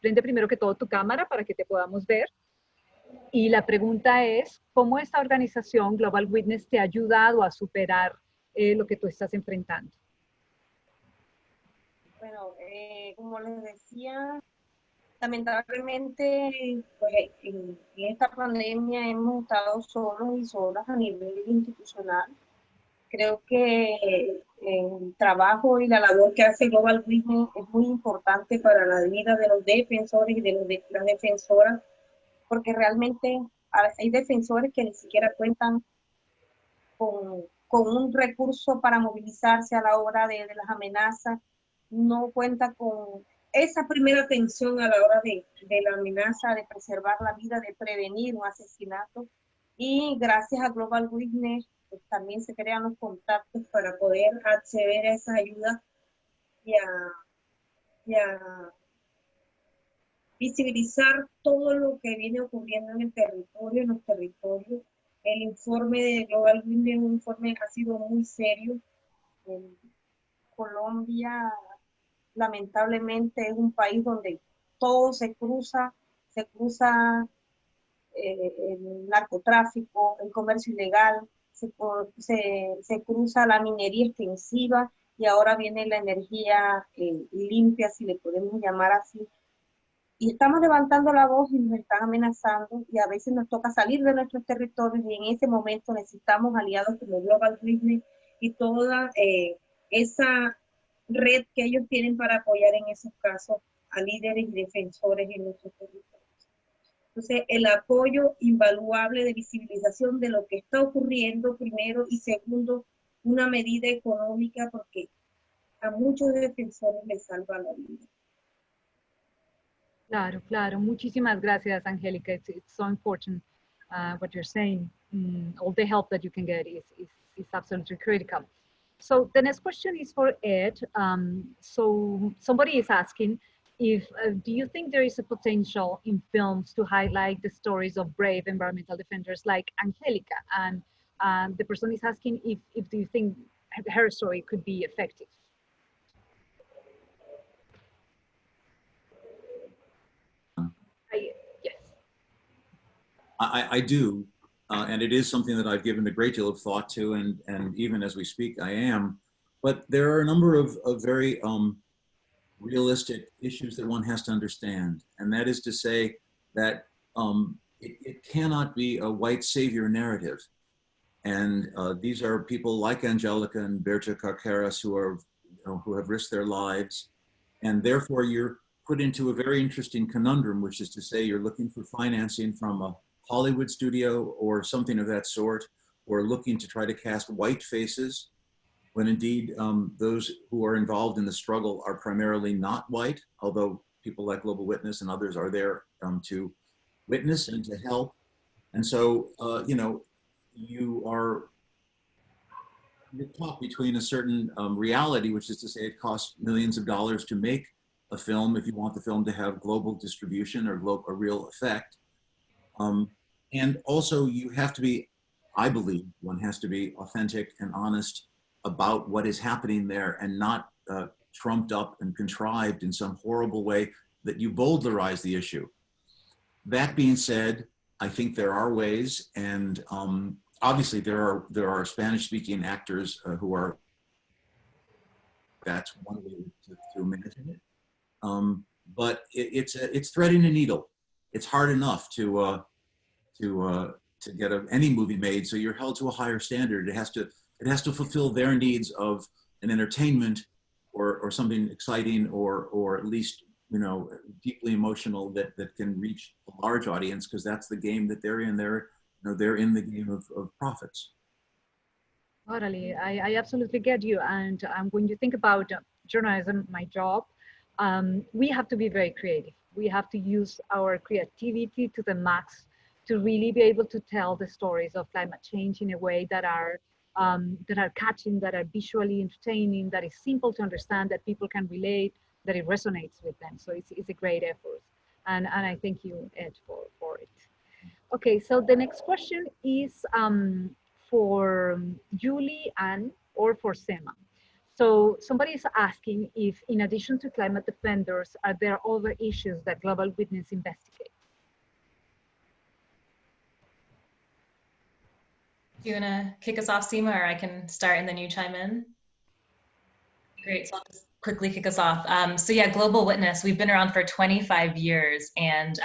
prende primero que todo tu cámara para que te podamos ver. Y la pregunta es, ¿cómo esta organización Global Witness te ha ayudado a superar lo que tú estás enfrentando? Bueno, como les decía, lamentablemente, pues, en esta pandemia hemos estado solos y solas a nivel institucional. Creo que el trabajo y la labor que hace Global Witness es muy importante para la vida de los defensores y de las defensoras, porque realmente hay defensores que ni siquiera cuentan con un recurso para movilizarse a la hora de las amenazas, no cuenta con esa primera atención a la hora de la amenaza, de preservar la vida, de prevenir un asesinato. Y gracias a Global Witness pues, también se crean los contactos para poder acceder a esa ayuda y a visibilizar todo lo que viene ocurriendo en el territorio, en los territorios. El informe de Global Witness, un informe ha sido muy serio. En Colombia, lamentablemente, es un país donde todo se cruza el narcotráfico, el comercio ilegal, se cruza la minería extensiva y ahora viene la energía limpia, si le podemos llamar así. Y estamos levantando la voz y nos están amenazando y a veces nos toca salir de nuestros territorios y en ese momento necesitamos aliados como Global Witness y toda esa red que ellos tienen para apoyar en esos casos a líderes y defensores en nuestros territorios. Entonces, el apoyo invaluable de visibilización de lo que está ocurriendo primero y segundo, una medida económica porque a muchos defensores les salva la vida. Claro, claro. Muchísimas gracias, Angélica. It's so important what you're saying. All the help that you can get is absolutely critical. So the next question is for Ed. So somebody is asking if, do you think there is a potential in films to highlight the stories of brave environmental defenders like Angelica? And the person is asking if do you think her story could be effective? Yes. I do. And it is something that I've given a great deal of thought to, and even as we speak, I am. But there are a number of very realistic issues that one has to understand. And that is to say that it cannot be a white savior narrative. And these are people like Angelica and Berta Carqueras who have risked their lives. And therefore you're put into a very interesting conundrum, which is to say you're looking for financing from a Hollywood studio or something of that sort, or looking to try to cast white faces, when indeed those who are involved in the struggle are primarily not white, although people like Global Witness and others are there to witness and to help. And so, you know, you're caught between a certain reality, which is to say it costs millions of dollars to make a film if you want the film to have global distribution or a real effect. And also you have to be, I believe, one has to be authentic and honest about what is happening there and not trumped up and contrived in some horrible way that you bowdlerize the issue. That being said, I think there are ways, and obviously there are Spanish-speaking actors who are, that's one way to imagine it. But it's threading a needle. It's hard enough to get any movie made, so you're held to a higher standard. It has to fulfill their needs of an entertainment or something exciting or at least, you know, deeply emotional that can reach a large audience, because that's the game that they're in. They're in the game of profits. Totally, I absolutely get you. And when you think about journalism, my job, we have to be very creative. We have to use our creativity to the max to really be able to tell the stories of climate change in a way that are catching, that are visually entertaining, that is simple to understand, that people can relate, that it resonates with them. So it's a great effort. And I thank you, Ed, for it. Okay, so the next question is for Julie, Anne, or for Sema. So somebody is asking if, in addition to climate defenders, are there other issues that Global Witness investigates? Do you want to kick us off, Sema, or I can start and then you chime in? Great, so I'll just quickly kick us off. So yeah, Global Witness, we've been around for 25 years, and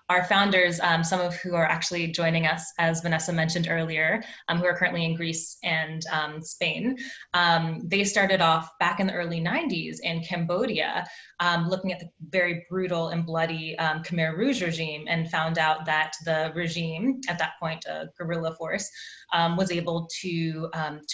our founders, some of who are actually joining us, as Vanessa mentioned earlier, who are currently in Greece and Spain, they started off back in the early 90s in Cambodia, looking at the very brutal and bloody Khmer Rouge regime, and found out that the regime, at that point a guerrilla force, was able to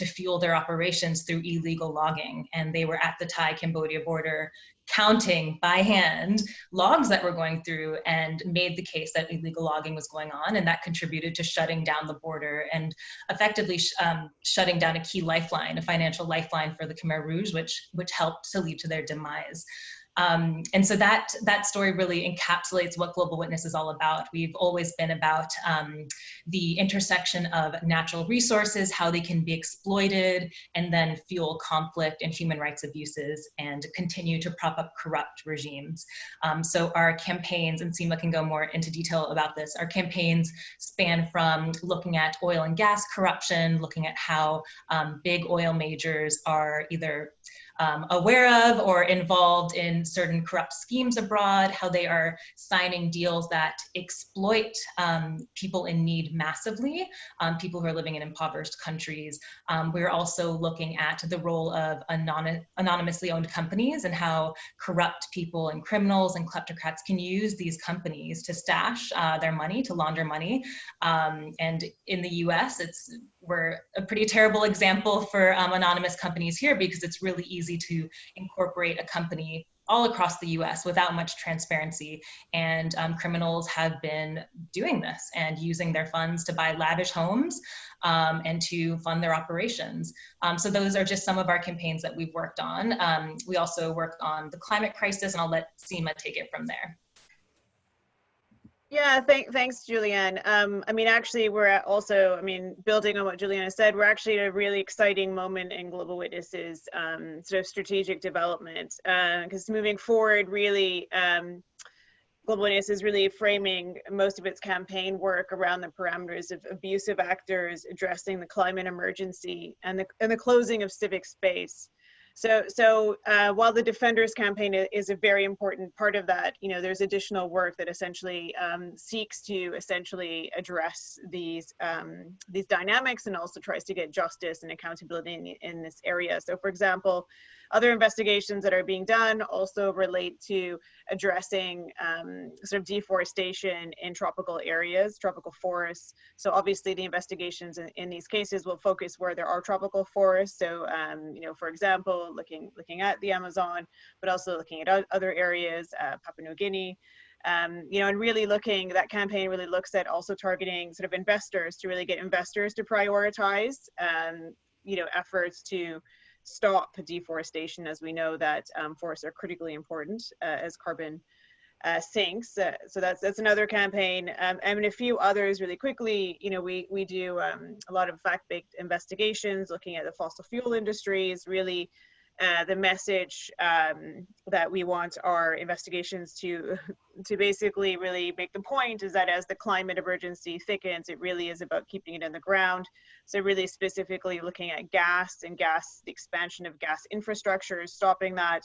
fuel their operations through illegal logging. And they were at the Thai-Cambodia border counting by hand logs that were going through, and made the case that illegal logging was going on, and that contributed to shutting down the border and effectively shutting down a key lifeline, a financial lifeline for the Khmer Rouge, which helped to lead to their demise. And so that story really encapsulates what Global Witness is all about. We've always been about the intersection of natural resources, how they can be exploited, and then fuel conflict and human rights abuses, and continue to prop up corrupt regimes. So our campaigns, and Sema can go more into detail about this, our campaigns span from looking at oil and gas corruption, looking at how big oil majors are either aware of or involved in certain corrupt schemes abroad, how they are signing deals that exploit people in need massively, people who are living in impoverished countries. We're also looking at the role of anonymously owned companies, and how corrupt people and criminals and kleptocrats can use these companies to stash their money, to launder money. And in the US, we're a pretty terrible example for anonymous companies here, because it's really easy to incorporate a company all across the US without much transparency. And criminals have been doing this and using their funds to buy lavish homes and to fund their operations. So those are just some of our campaigns that we've worked on. We also worked on the climate crisis, and I'll let Seema take it from there. Yeah, thanks, Julianne. I mean, actually, we're also, I mean, building on what Julianne said, we're actually at a really exciting moment in Global Witness's sort of strategic development, because moving forward, really, Global Witness is really framing most of its campaign work around the parameters of abusive actors addressing the climate emergency and the closing of civic space. So while the Defenders campaign is a very important part of that, you know, there's additional work that essentially seeks to essentially address these dynamics and also tries to get justice and accountability in this area. So, for example, other investigations that are being done also relate to addressing sort of deforestation in tropical areas, tropical forests. So obviously the investigations in these cases will focus where there are tropical forests. So, you know, for example, looking at the Amazon, but also looking at other areas, Papua New Guinea. You know, and really that campaign really looks at also targeting sort of investors to really get investors to prioritize, you know, efforts to stop deforestation, as we know that forests are critically important as carbon sinks. So that's another campaign. And a few others really quickly. You know, we do a lot of fact-based investigations looking at the fossil fuel industries, really the message that we want our investigations to basically really make the point is that as the climate emergency thickens, it really is about keeping it in the ground. So really specifically looking at gas, the expansion of gas infrastructure, stopping that,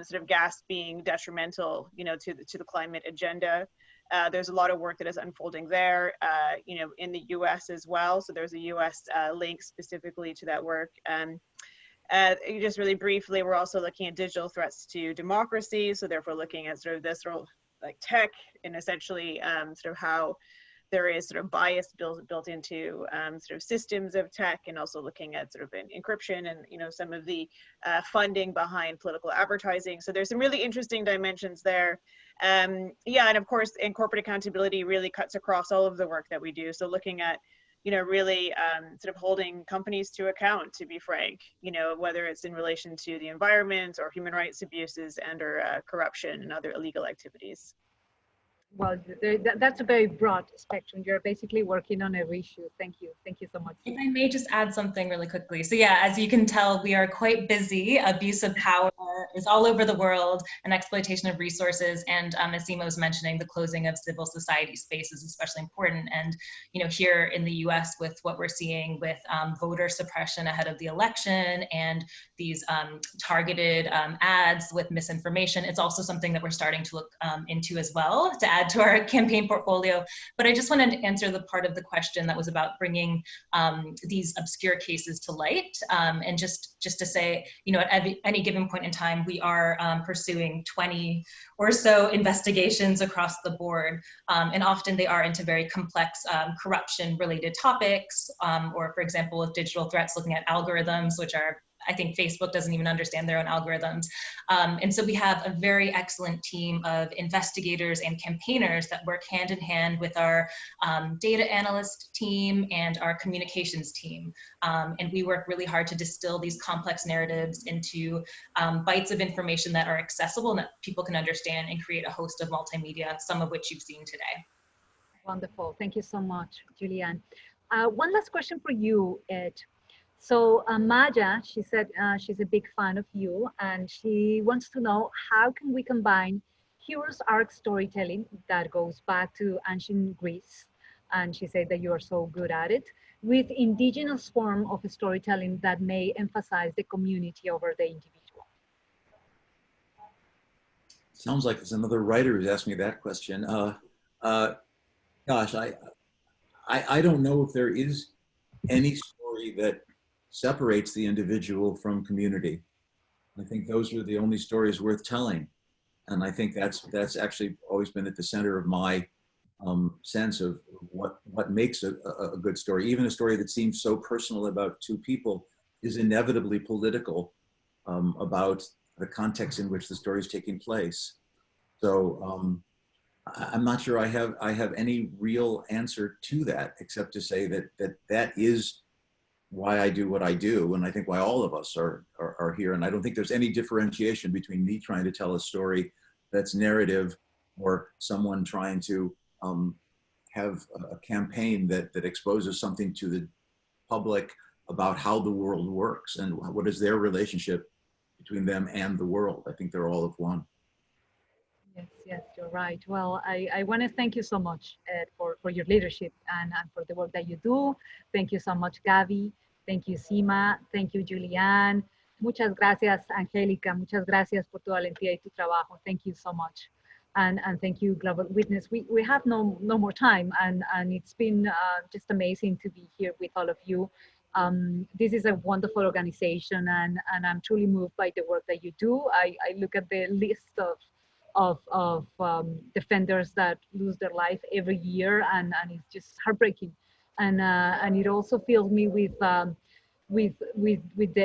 sort of gas being detrimental, you know, to the climate agenda. There's a lot of work that is unfolding there, you know, in the US as well. So there's a US link specifically to that work. Just really briefly, we're also looking at digital threats to democracy. So therefore looking at sort of this role like tech and essentially sort of how there is sort of bias built into sort of systems of tech, and also looking at sort of encryption and, you know, some of the funding behind political advertising. So there's some really interesting dimensions there. Yeah, and of course, in corporate accountability really cuts across all of the work that we do. So looking at, you know, really sort of holding companies to account, to be frank, you know, whether it's in relation to the environment or human rights abuses and or corruption and other illegal activities. Well, that's a very broad spectrum. You're basically working on every issue. Thank you. Thank you so much. If I may just add something really quickly. So yeah, as you can tell, we are quite busy. Abuse of power is all over the world, and exploitation of resources. And as Seema was mentioning, the closing of civil society space is especially important. And, you know, here in the US with what we're seeing with voter suppression ahead of the election and these targeted ads with misinformation, it's also something that we're starting to look into as well to add to our campaign portfolio. But I just wanted to answer the part of the question that was about bringing these obscure cases to light. And just to say, you know, at any given point in time, we are pursuing 20 or so investigations across the board. And often they are into very complex corruption related topics, or for example, with digital threats, looking at algorithms, which are, I think Facebook doesn't even understand their own algorithms. And so we have a very excellent team of investigators and campaigners that work hand in hand with our data analyst team and our communications team. And we work really hard to distill these complex narratives into bites of information that are accessible and that people can understand, and create a host of multimedia, some of which you've seen today. Wonderful. Thank you so much, Julianne. One last question for you, Ed. So Maya, she said she's a big fan of you, and she wants to know, how can we combine hero's arc storytelling that goes back to ancient Greece, and she said that you are so good at it, with indigenous form of storytelling that may emphasize the community over the individual? Sounds like there's another writer who's asked me that question. Gosh, I don't know if there is any story that separates the individual from community. I think those are the only stories worth telling. And I think that's actually always been at the center of my sense of what makes a good story. Even a story that seems so personal about two people is inevitably political about the context in which the story is taking place. So I'm not sure I have any real answer to that, except to say that is why I do what I do, and I think why all of us are here. And I don't think there's any differentiation between me trying to tell a story that's narrative or someone trying to have a campaign that exposes something to the public about how the world works and what is their relationship between them and the world. I think they're all of one. Yes, you're right. Well, I want to thank you so much, Ed, for your leadership and for the work that you do. Thank you so much, Gaby. Thank you, Sima. Thank you, Julianne. Muchas gracias, Angélica. Muchas gracias por tu valentía y tu trabajo. Thank you so much. And thank you, Global Witness. We have no more time, and it's been just amazing to be here with all of you. This is a wonderful organization, and I'm truly moved by the work that you do. I look at the list of defenders that lose their life every year, and it's just heartbreaking. And it also fills me with the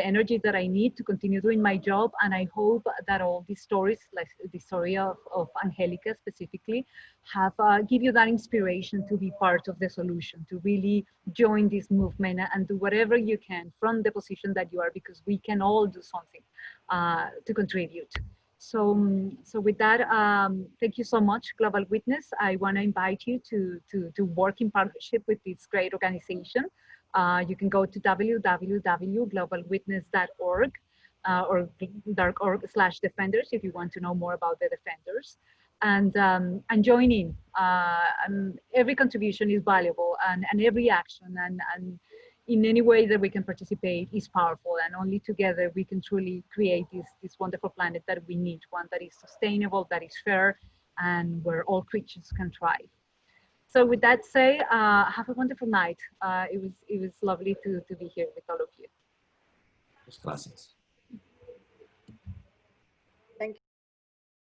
energy that I need to continue doing my job. And I hope that all these stories, like the story of Angélica specifically, have give you that inspiration to be part of the solution, to really join this movement and do whatever you can from the position that you are, because we can all do something to contribute. So with that, thank you so much, Global Witness. I want to invite you to work in partnership with this great organization. You can go to www.globalwitness.org or .org/defenders if you want to know more about the defenders, and join in. Every contribution is valuable, and every action and in any way that we can participate is powerful, and only together we can truly create this wonderful planet that we need, one that is sustainable, that is fair, and where all creatures can thrive. So with that said, have a wonderful night. It was lovely to be here with all of you. Gracias.